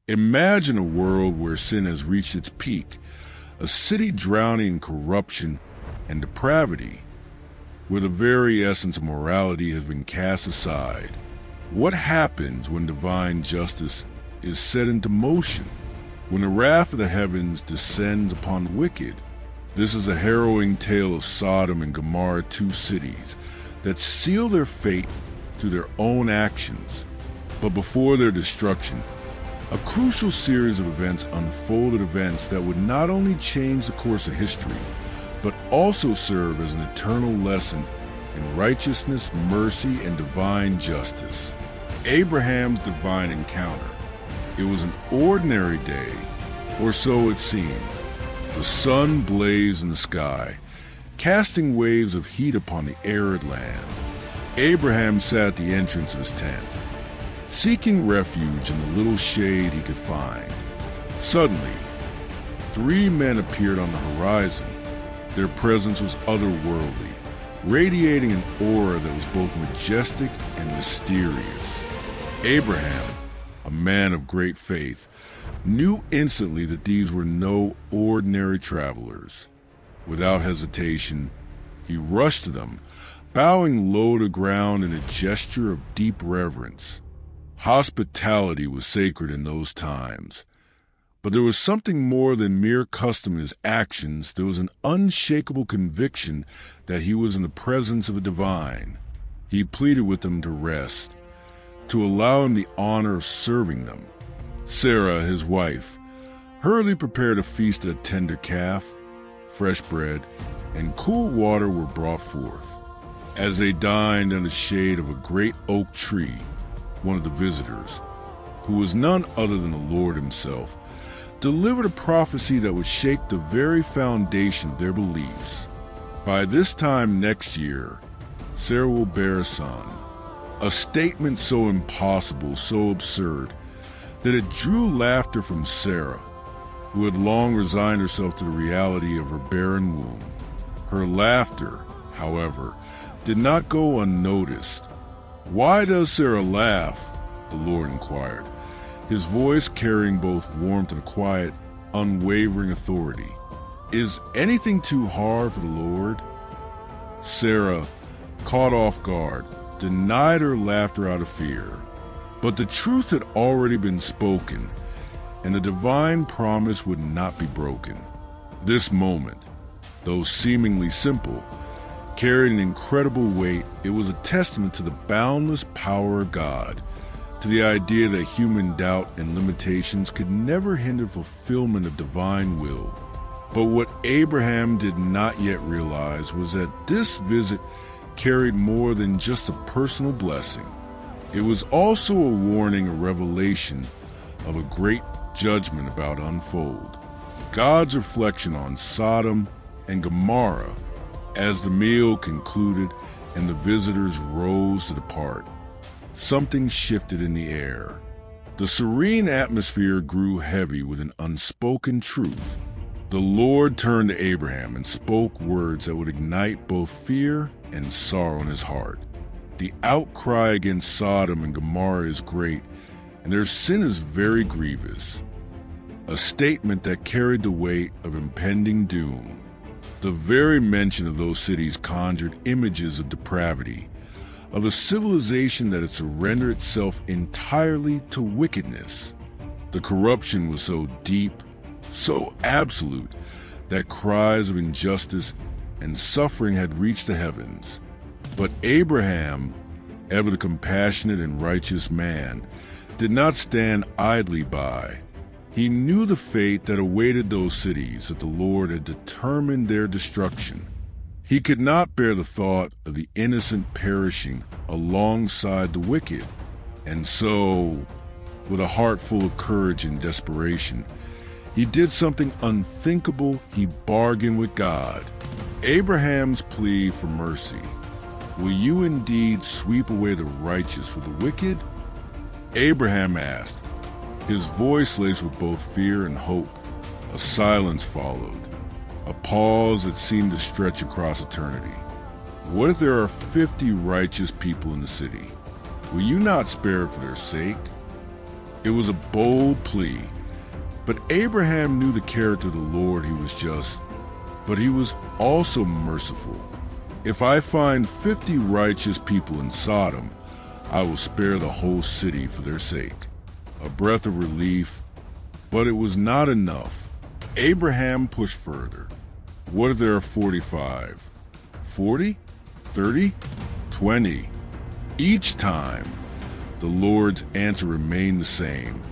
Imagine a world where sin has reached its peak, a city drowning in corruption and depravity, where the very essence of morality has been cast aside. What happens when divine justice is set into motion? When the wrath of the heavens descends upon the wicked? This is a harrowing tale of Sodom and Gomorrah, two cities that seal their fate through their own actions. But before their destruction, a crucial series of events unfolded, events that would not only change the course of history, but also serve as an eternal lesson in righteousness, mercy, and divine justice. Abraham's divine encounter. It was an ordinary day, or so it seemed. The sun blazed in the sky, casting waves of heat upon the arid land. Abraham sat at the entrance of his tent, seeking refuge in the little shade he could find. Suddenly, three men appeared on the horizon. Their presence was otherworldly, radiating an aura that was both majestic and mysterious. Abraham, a man of great faith, knew instantly that these were no ordinary travelers. Without hesitation, he rushed to them, bowing low to ground in a gesture of deep reverence. Hospitality was sacred in those times. But there was something more than mere custom in his actions. There was an unshakable conviction that he was in the presence of the divine. He pleaded with them to rest, to allow him the honor of serving them. Sarah, his wife, hurriedly prepared a feast. A tender calf, fresh bread, and cool water were brought forth. As they dined in the shade of a great oak tree, one of the visitors, who was none other than the Lord himself, delivered a prophecy that would shake the very foundation of their beliefs. By this time next year, Sarah will bear a son. A statement so impossible, so absurd, that it drew laughter from Sarah, who had long resigned herself to the reality of her barren womb. Her laughter, however, did not go unnoticed. "Why does Sarah laugh?" the Lord inquired, his voice carrying both warmth and a quiet, unwavering authority. "Is anything too hard for the Lord?" Sarah, caught off guard, denied her laughter out of fear. But the truth had already been spoken, and the divine promise would not be broken. This moment, though seemingly simple, carried an incredible weight. It was a testament to the boundless power of God, to the idea that human doubt and limitations could never hinder fulfillment of divine will. But what Abraham did not yet realize was that this visit carried more than just a personal blessing. It was also a warning, a revelation of a great judgment about to unfold. God's reflection on Sodom and Gomorrah as the meal concluded and the visitors rose to depart. Something shifted in the air. The serene atmosphere grew heavy with an unspoken truth. The Lord turned to Abraham and spoke words that would ignite both fear and sorrow in his heart. The outcry against Sodom and Gomorrah is great, and their sin is very grievous. A statement that carried the weight of impending doom. The very mention of those cities conjured images of depravity, of a civilization that had surrendered itself entirely to wickedness. The corruption was so deep, so absolute, that cries of injustice and suffering had reached the heavens. But Abraham, ever the compassionate and righteous man, did not stand idly by. He knew the fate that awaited those cities, that the Lord had determined their destruction. He could not bear the thought of the innocent perishing alongside the wicked. And so, with a heart full of courage and desperation, he did something unthinkable. He bargained with God. Abraham's plea for mercy. "Will you indeed sweep away the righteous with the wicked?" Abraham asked, his voice laced with both fear and hope. A silence followed, a pause that seemed to stretch across eternity. "What if there are 50 righteous people in the city? Will you not spare it for their sake?" It was a bold plea, but Abraham knew the character of the Lord. He was just, but he was also merciful. If I find 50 righteous people in Sodom, I will spare the whole city for their sake. A breath of relief, but it was not enough. Abraham pushed further. What if there are 45? 40? 30? 20? Each time, the Lord's answer remained the same.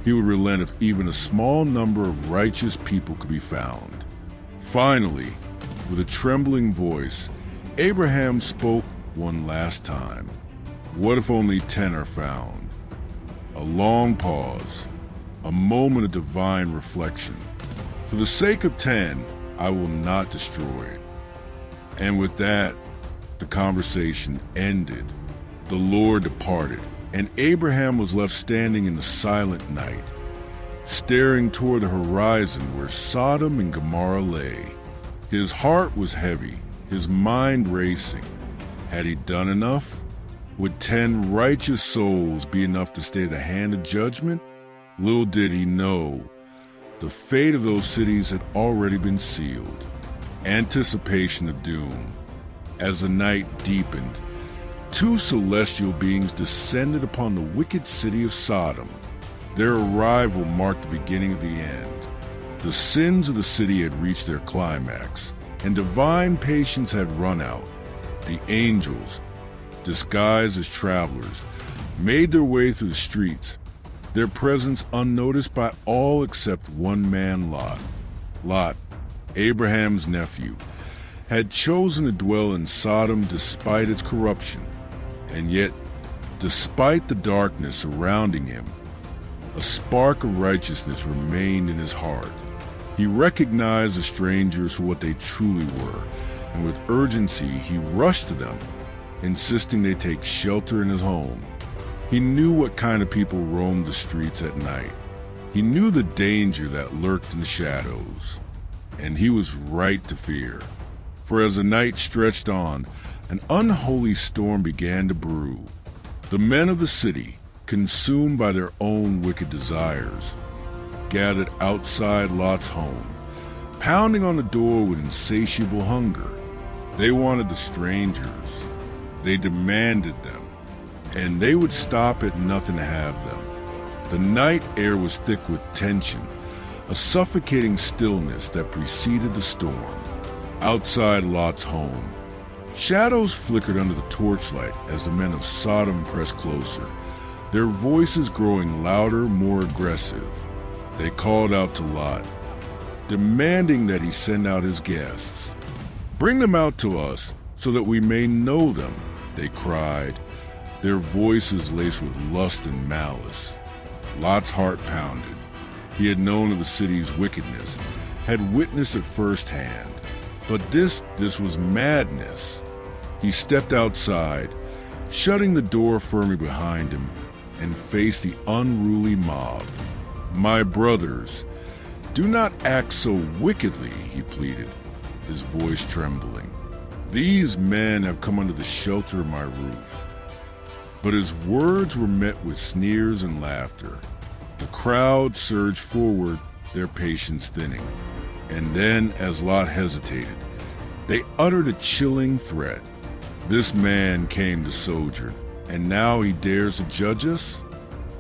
He would relent if even a small number of righteous people could be found. Finally, with a trembling voice, Abraham spoke one last time. What if only 10 are found? A long pause, a moment of divine reflection. For the sake of 10, I will not destroy it. And with that, the conversation ended. The Lord departed, and Abraham was left standing in the silent night, staring toward the horizon where Sodom and Gomorrah lay. His heart was heavy, his mind racing. Had he done enough? Would 10 righteous souls be enough to stay the hand of judgment? Little did he know, the fate of those cities had already been sealed. Anticipation of doom. As the night deepened, 2 celestial beings descended upon the wicked city of Sodom. Their arrival marked the beginning of the end. The sins of the city had reached their climax, and divine patience had run out. The angels, disguised as travelers, made their way through the streets, their presence unnoticed by all except one man, Lot. Lot, Abraham's nephew, had chosen to dwell in Sodom despite its corruption, and yet, despite the darkness surrounding him, a spark of righteousness remained in his heart. He recognized the strangers for what they truly were, and with urgency he rushed to them, insisting they take shelter in his home. He knew what kind of people roamed the streets at night. He knew the danger that lurked in the shadows, and he was right to fear. For as the night stretched on, an unholy storm began to brew. The men of the city, consumed by their own wicked desires, gathered outside Lot's home, pounding on the door with insatiable hunger. They wanted the strangers. They demanded them, and they would stop at nothing to have them. The night air was thick with tension, a suffocating stillness that preceded the storm. Outside Lot's home, shadows flickered under the torchlight as the men of Sodom pressed closer, their voices growing louder, more aggressive. They called out to Lot, demanding that he send out his guests. "Bring them out to us so that we may know them," they cried, their voices laced with lust and malice. Lot's heart pounded. He had known of the city's wickedness, had witnessed it firsthand. But this was madness. He stepped outside, shutting the door firmly behind him, and faced the unruly mob. "My brothers, do not act so wickedly," he pleaded, his voice trembling. "These men have come under the shelter of my roof." But his words were met with sneers and laughter. The crowd surged forward, their patience thinning. And then, as Lot hesitated, they uttered a chilling threat. "This man came to sojourn, and now he dares to judge us?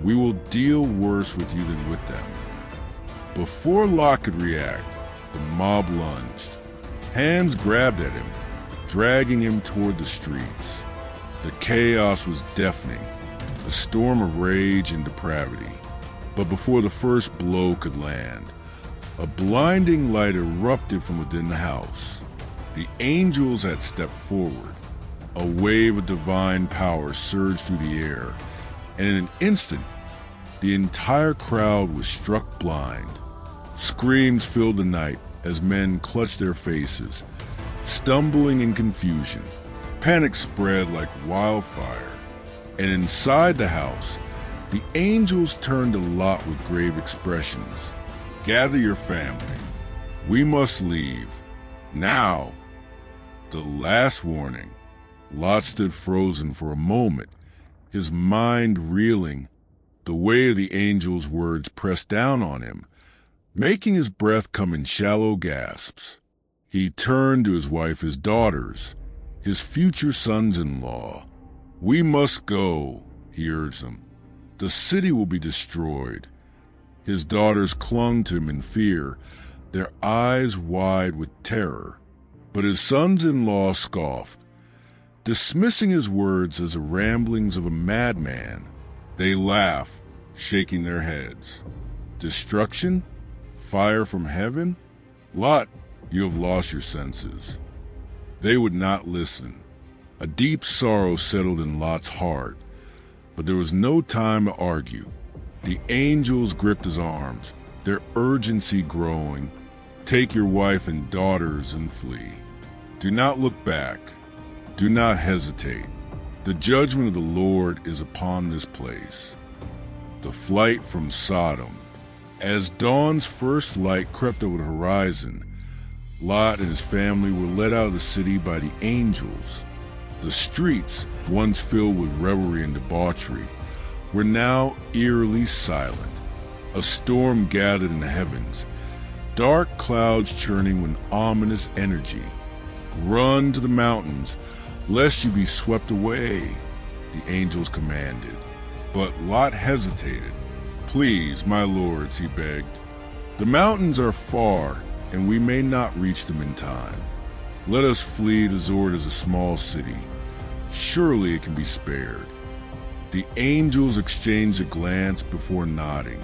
We will deal worse with you than with them." Before Lot could react, the mob lunged. Hands grabbed at him, dragging him toward the streets. The chaos was deafening, a storm of rage and depravity. But before the first blow could land, a blinding light erupted from within the house. The angels had stepped forward. A wave of divine power surged through the air, and in an instant, the entire crowd was struck blind. Screams filled the night as men clutched their faces, stumbling in confusion. Panic spread like wildfire, and inside the house, the angels turned to Lot with grave expressions. "Gather your family. We must leave. Now." The last warning. Lot stood frozen for a moment, his mind reeling. The weight of the angel's words pressed down on him, making his breath come in shallow gasps. He turned to his wife, his daughters, his future sons-in-law. "We must go," he urged them. "The city will be destroyed." His daughters clung to him in fear, their eyes wide with terror. But his sons-in-law scoffed, dismissing his words as the ramblings of a madman. They laughed, shaking their heads. "Destruction? Fire from heaven? Lot, you have lost your senses." They would not listen. A deep sorrow settled in Lot's heart, but there was no time to argue. The angels gripped his arms, their urgency growing. "Take your wife and daughters and flee. Do not look back. Do not hesitate. The judgment of the Lord is upon this place." The flight from Sodom. As dawn's first light crept over the horizon, Lot and his family were led out of the city by the angels. The streets, once filled with revelry and debauchery, were now eerily silent. A storm gathered in the heavens, dark clouds churning with ominous energy. "Run to the mountains, lest you be swept away," the angels commanded. But Lot hesitated. "Please, my lords," he begged. "The mountains are far, and we may not reach them in time. Let us flee to Zoar as a small city. Surely it can be spared." The angels exchanged a glance before nodding.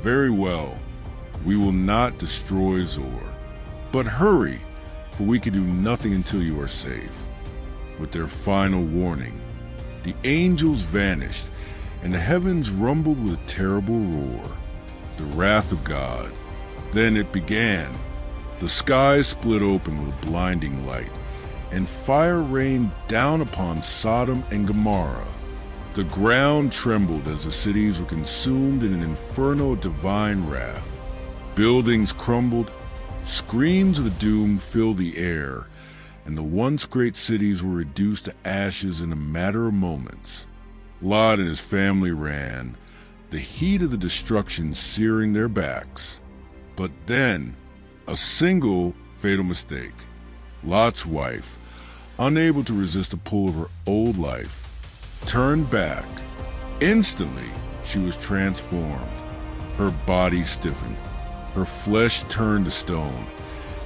"Very well, we will not destroy Zoar. But hurry, for we can do nothing until you are safe." With their final warning, the angels vanished, and the heavens rumbled with a terrible roar. The wrath of God. Then it began. The sky split open with a blinding light, and fire rained down upon Sodom and Gomorrah. The ground trembled as the cities were consumed in an inferno of divine wrath. Buildings crumbled, screams of the doomed filled the air, and the once great cities were reduced to ashes in a matter of moments. Lot and his family ran, the heat of the destruction searing their backs. But then, a single fatal mistake. Lot's wife, unable to resist the pull of her old life, turned back. Instantly, she was transformed. Her body stiffened, her flesh turned to stone,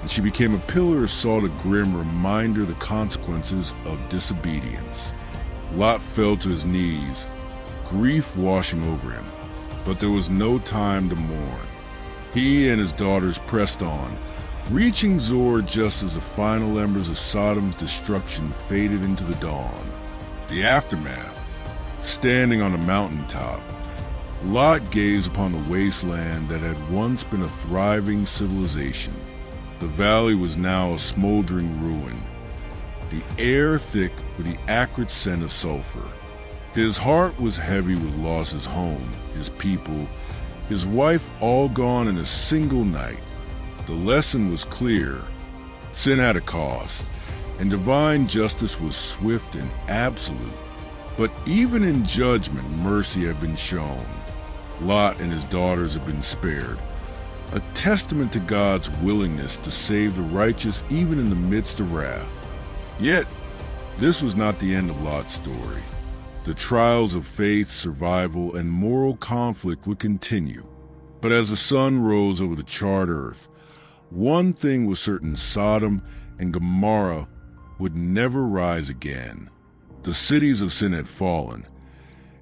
and she became a pillar of salt, a grim reminder of the consequences of disobedience. Lot fell to his knees, grief washing over him, but there was no time to mourn. He and his daughters pressed on, reaching Zoar just as the final embers of Sodom's destruction faded into the dawn. The aftermath. Standing on a mountaintop, Lot gazed upon the wasteland that had once been a thriving civilization. The valley was now a smoldering ruin, the air thick with the acrid scent of sulfur. His heart was heavy with loss of his home, his people, his wife, all gone in a single night. The lesson was clear. Sin had a cost, and divine justice was swift and absolute. But even in judgment, mercy had been shown. Lot and his daughters had been spared, a testament to God's willingness to save the righteous even in the midst of wrath. Yet, this was not the end of Lot's story. The trials of faith, survival, and moral conflict would continue. But as the sun rose over the charred earth, one thing was certain: Sodom and Gomorrah would never rise again. The cities of sin had fallen,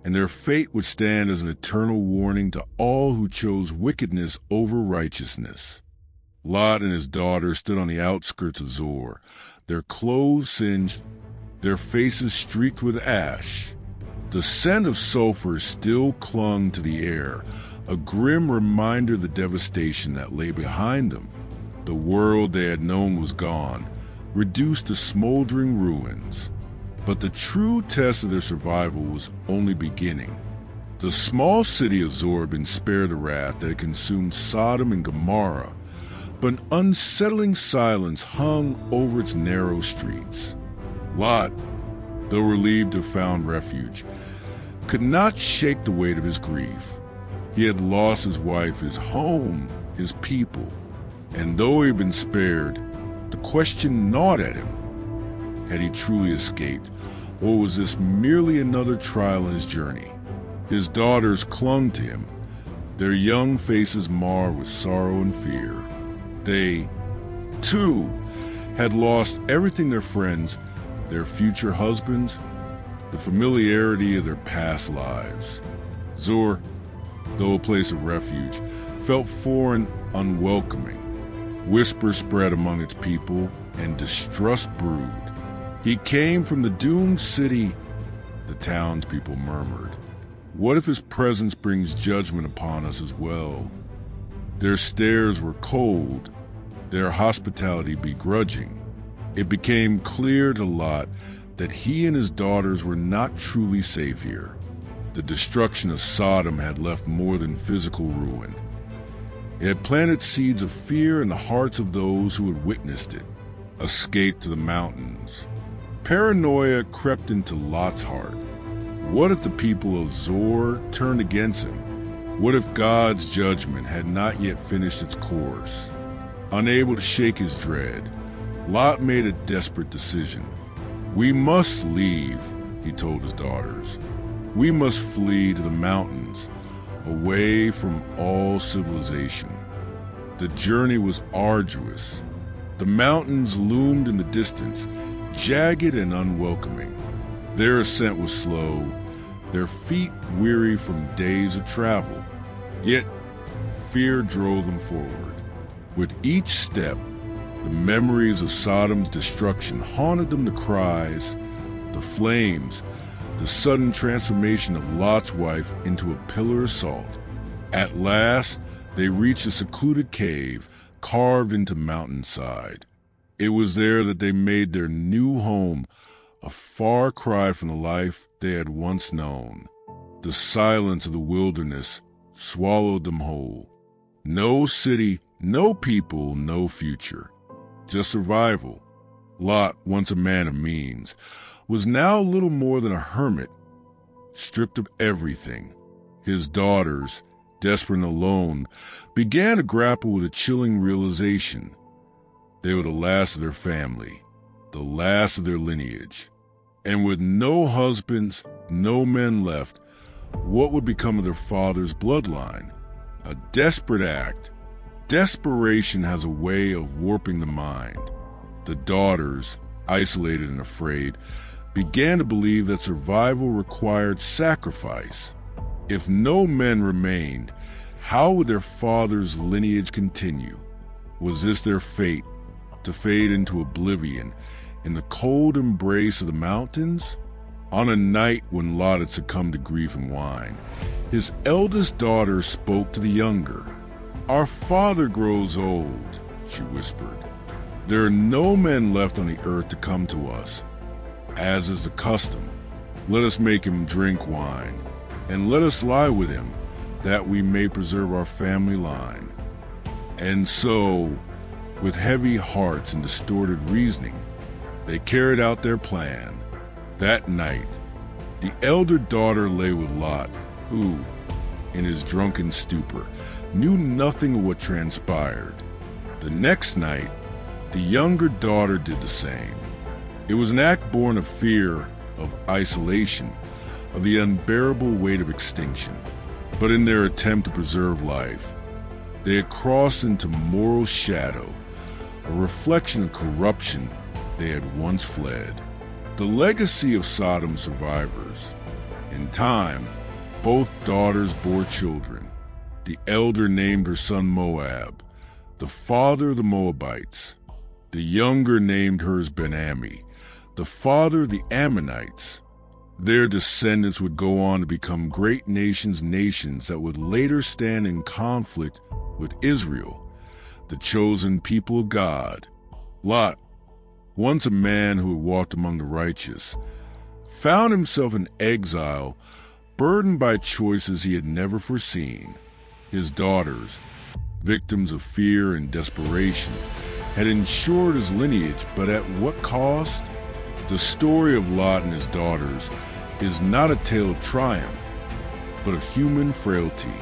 and their fate would stand as an eternal warning to all who chose wickedness over righteousness. Lot and his daughter stood on the outskirts of Zoar, their clothes singed, their faces streaked with ash. The scent of sulfur still clung to the air, a grim reminder of the devastation that lay behind them. The world they had known was gone, reduced to smoldering ruins. But the true test of their survival was only beginning. The small city of Zoar had been spared the wrath that had consumed Sodom and Gomorrah, but an unsettling silence hung over its narrow streets. Lot, though relieved to have found refuge, could not shake the weight of his grief. He had lost his wife, his home, his people, and though he had been spared, the question gnawed at him. Had he truly escaped, or was this merely another trial in his journey? His daughters clung to him, their young faces marred with sorrow and fear. They, too, had lost everything: their friends, their future husbands, the familiarity of their past lives. Zoar, though a place of refuge, felt foreign, unwelcoming. Whispers spread among its people, and distrust brewed. He came from the doomed city, the townspeople murmured. What if his presence brings judgment upon us as well? Their stares were cold, their hospitality begrudging. It became clear to Lot that he and his daughters were not truly safe here. The destruction of Sodom had left more than physical ruin. It had planted seeds of fear in the hearts of those who had witnessed it. Escape to the mountains. Paranoia crept into Lot's heart. What if the people of Zoar turned against him? What if God's judgment had not yet finished its course? Unable to shake his dread, Lot made a desperate decision. We must leave, he told his daughters. We must flee to the mountains, away from all civilization. The journey was arduous. The mountains loomed in the distance, jagged and unwelcoming. Their ascent was slow, their feet weary from days of travel. Yet fear drove them forward. With each step, the memories of Sodom's destruction haunted them: the cries, the flames, the sudden transformation of Lot's wife into a pillar of salt. At last, they reached a secluded cave carved into mountainside. It was there that they made their new home, a far cry from the life they had once known. The silence of the wilderness swallowed them whole. No city, no people, no future. Just survival. Lot, once a man of means, was now little more than a hermit, stripped of everything. His daughters, desperate and alone, began to grapple with a chilling realization. They were the last of their family, the last of their lineage. And with no husbands, no men left, what would become of their father's bloodline? A desperate act. Desperation has a way of warping the mind. The daughters, isolated and afraid, began to believe that survival required sacrifice. If no men remained, how would their father's lineage continue? Was this their fate, to fade into oblivion in the cold embrace of the mountains? On a night when Lot had succumbed to grief and wine, his eldest daughter spoke to the younger. "Our father grows old," she whispered. "There are no men left on the earth to come to us. As is the custom, let us make him drink wine, and let us lie with him, that we may preserve our family line." And so, with heavy hearts and distorted reasoning, they carried out their plan. That night, the elder daughter lay with Lot, who, in his drunken stupor, knew nothing of what transpired. The next night, the younger daughter did the same. It was an act born of fear, of isolation, of the unbearable weight of extinction. But in their attempt to preserve life, they had crossed into moral shadow, a reflection of corruption they had once fled. The legacy of Sodom survivors. In time, both daughters bore children. The elder named her son Moab, the father of the Moabites. The younger named hers Ben-Ammi, the father of the Ammonites. Their descendants would go on to become great nations that would later stand in conflict with Israel, the chosen people of God. Lot, once a man who had walked among the righteous, found himself in exile, burdened by choices he had never foreseen. His daughters, victims of fear and desperation, had ensured his lineage, but at what cost? The story of Lot and his daughters is not a tale of triumph, but of human frailty.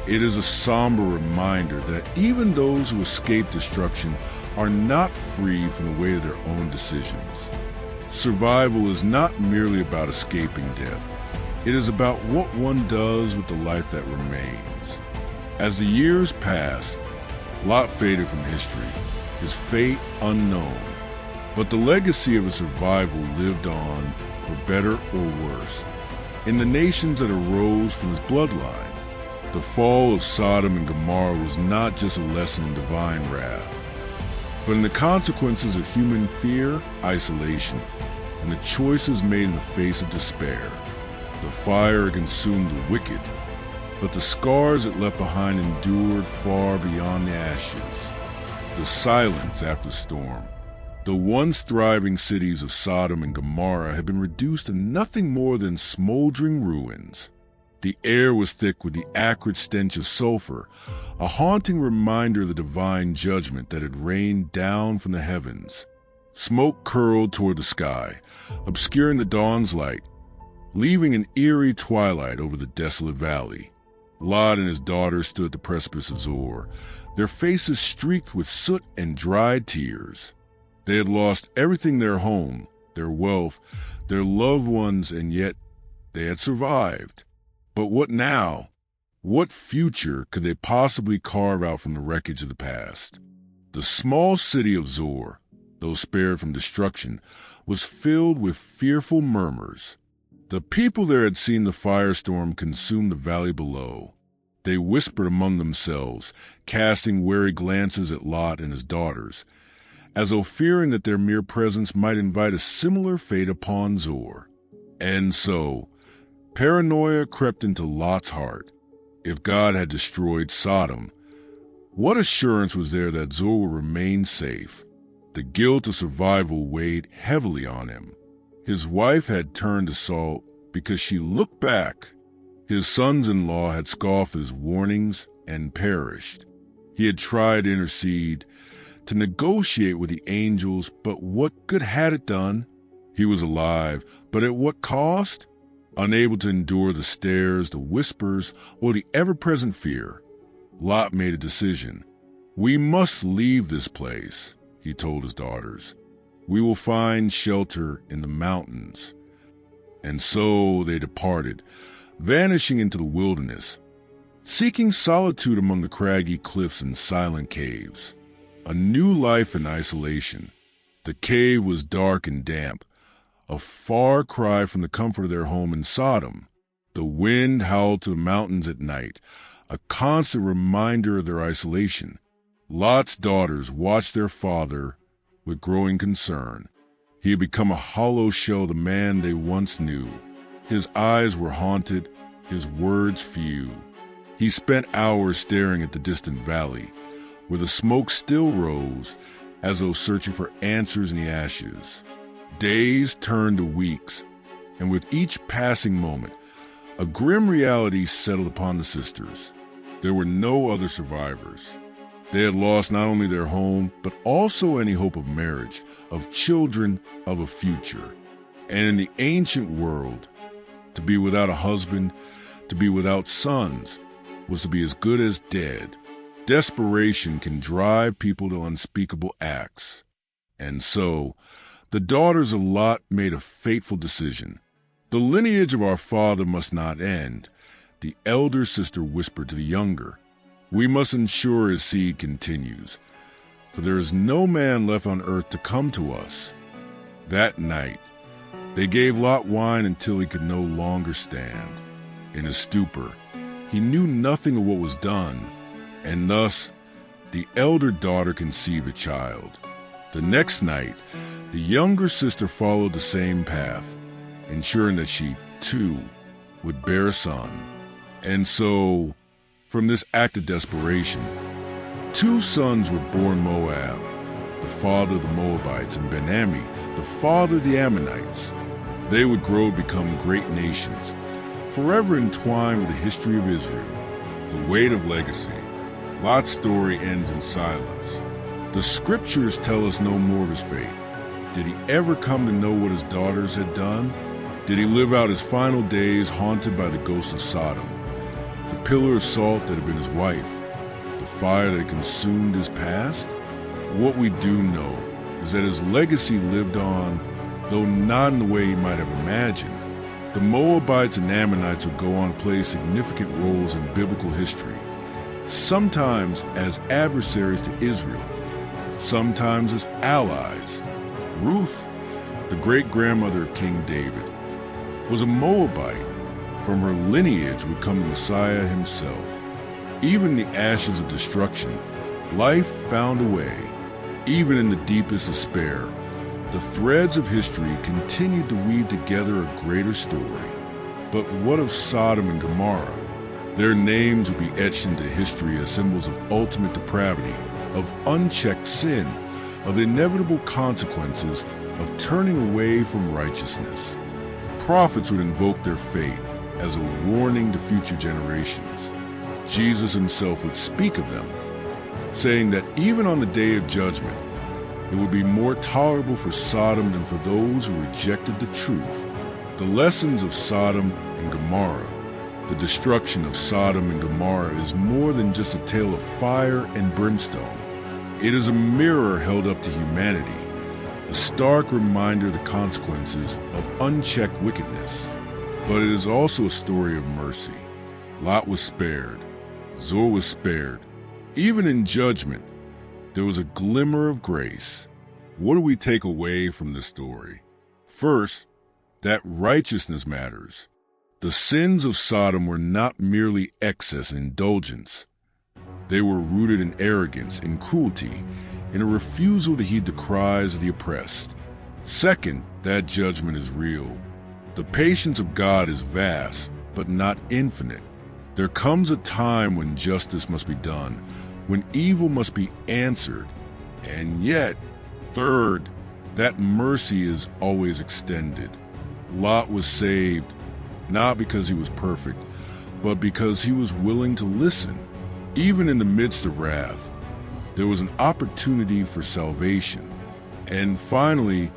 It is a somber reminder that even those who escape destruction are not free from the weight of their own decisions. Survival is not merely about escaping death. It is about what one does with the life that remains. As the years passed, Lot faded from history, his fate unknown. But the legacy of his survival lived on, for better or worse, in the nations that arose from his bloodline. The fall of Sodom and Gomorrah was not just a lesson in divine wrath, but in the consequences of human fear, isolation, and the choices made in the face of despair. The fire consumed the wicked, but the scars it left behind endured far beyond the ashes. The silence after the storm. The once thriving cities of Sodom and Gomorrah had been reduced to nothing more than smoldering ruins. The air was thick with the acrid stench of sulfur, a haunting reminder of the divine judgment that had rained down from the heavens. Smoke curled toward the sky, obscuring the dawn's light, leaving an eerie twilight over the desolate valley. Lot and his daughter stood at the precipice of Zoar, their faces streaked with soot and dried tears. They had lost everything: their home, their wealth, their loved ones, and yet they had survived. But what now? What future could they possibly carve out from the wreckage of the past? The small city of Zoar, though spared from destruction, was filled with fearful murmurs. The people there had seen the firestorm consume the valley below. They whispered among themselves, casting wary glances at Lot and his daughters, as though fearing that their mere presence might invite a similar fate upon Zoar. And so, paranoia crept into Lot's heart. If God had destroyed Sodom, what assurance was there that Zoar would remain safe? The guilt of survival weighed heavily on him. His wife had turned to salt because she looked back. His sons-in-law had scoffed at his warnings and perished. He had tried to intercede, to negotiate with the angels, but what good had it done? He was alive, but at what cost? Unable to endure the stares, the whispers, or the ever-present fear, Lot made a decision. "We must leave this place," he told his daughters. "We will find shelter in the mountains." And so they departed, vanishing into the wilderness, seeking solitude among the craggy cliffs and silent caves. A new life in isolation. The cave was dark and damp, a far cry from the comfort of their home in Sodom. The wind howled to the mountains at night, a constant reminder of their isolation. Lot's daughters watched their father with growing concern. He had become a hollow shell of the man they once knew. His eyes were haunted, his words few. He spent hours staring at the distant valley, where the smoke still rose, as though searching for answers in the ashes. Days turned to weeks, and with each passing moment, a grim reality settled upon the sisters. There were no other survivors. They had lost not only their home, but also any hope of marriage, of children, of a future. And in the ancient world, to be without a husband, to be without sons, was to be as good as dead. Desperation can drive people to unspeakable acts. And so, the daughters of Lot made a fateful decision. "The lineage of our father must not end," the elder sister whispered to the younger. "We must ensure his seed continues, for there is no man left on earth to come to us." That night, they gave Lot wine until he could no longer stand. In a stupor, he knew nothing of what was done, and thus the elder daughter conceived a child. The next night, the younger sister followed the same path, ensuring that she, too, would bear a son. And so, from this act of desperation, 2 sons were born Moab, the father of the Moabites, and Ben-Ammi, the father of the Ammonites. They would grow to become great nations, forever entwined with the history of Israel. The weight of legacy. Lot's story ends in silence. The scriptures tell us no more of his fate. Did he ever come to know what his daughters had done? Did he live out his final days haunted by the ghost of Sodom, the pillar of salt that had been his wife, the fire that had consumed his past? What we do know is that his legacy lived on, though not in the way he might have imagined. The Moabites and Ammonites would go on to play significant roles in biblical history, sometimes as adversaries to Israel, sometimes as allies. Ruth, the great-grandmother of King David, was a Moabite. From her lineage would come the Messiah himself. Even in the ashes of destruction, life found a way. Even in the deepest despair, the threads of history continued to weave together a greater story. But what of Sodom and Gomorrah? Their names would be etched into history as symbols of ultimate depravity, of unchecked sin, of the inevitable consequences of turning away from righteousness. Prophets would invoke their fate as a warning to future generations. Jesus himself would speak of them, saying that even on the day of judgment, it would be more tolerable for Sodom than for those who rejected the truth. The lessons of Sodom and Gomorrah, the destruction of Sodom and Gomorrah, is more than just a tale of fire and brimstone. It is a mirror held up to humanity, a stark reminder of the consequences of unchecked wickedness. But it is also a story of mercy. Lot was spared. Zoar was spared. Even in judgment, there was a glimmer of grace. What do we take away from this story? First, that righteousness matters. The sins of Sodom were not merely excess and indulgence. They were rooted in arrogance, in cruelty, in a refusal to heed the cries of the oppressed. Second, that judgment is real. The patience of God is vast, but not infinite. There comes a time when justice must be done, when evil must be answered. And yet, third, that mercy is always extended. Lot was saved, not because he was perfect, but because he was willing to listen. Even in the midst of wrath, there was an opportunity for salvation. And finally,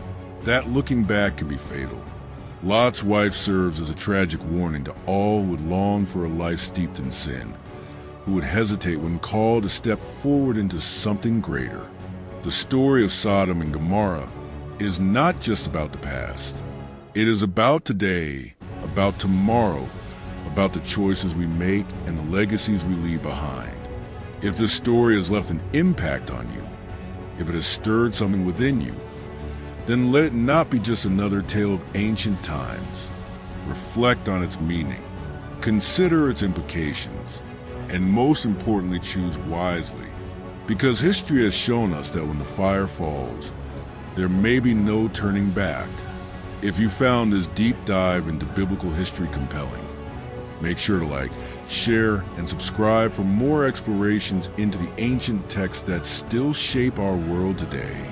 that looking back can be fatal. Lot's wife serves as a tragic warning to all who would long for a life steeped in sin, who would hesitate when called to step forward into something greater. The story of Sodom and Gomorrah is not just about the past. It is about today, about tomorrow, about the choices we make and the legacies we leave behind. If this story has left an impact on you, if it has stirred something within you, then let it not be just another tale of ancient times. Reflect on its meaning, consider its implications, and most importantly, choose wisely. Because history has shown us that when the fire falls, there may be no turning back. If you found this deep dive into biblical history compelling, make sure to like, share, and subscribe for more explorations into the ancient texts that still shape our world today.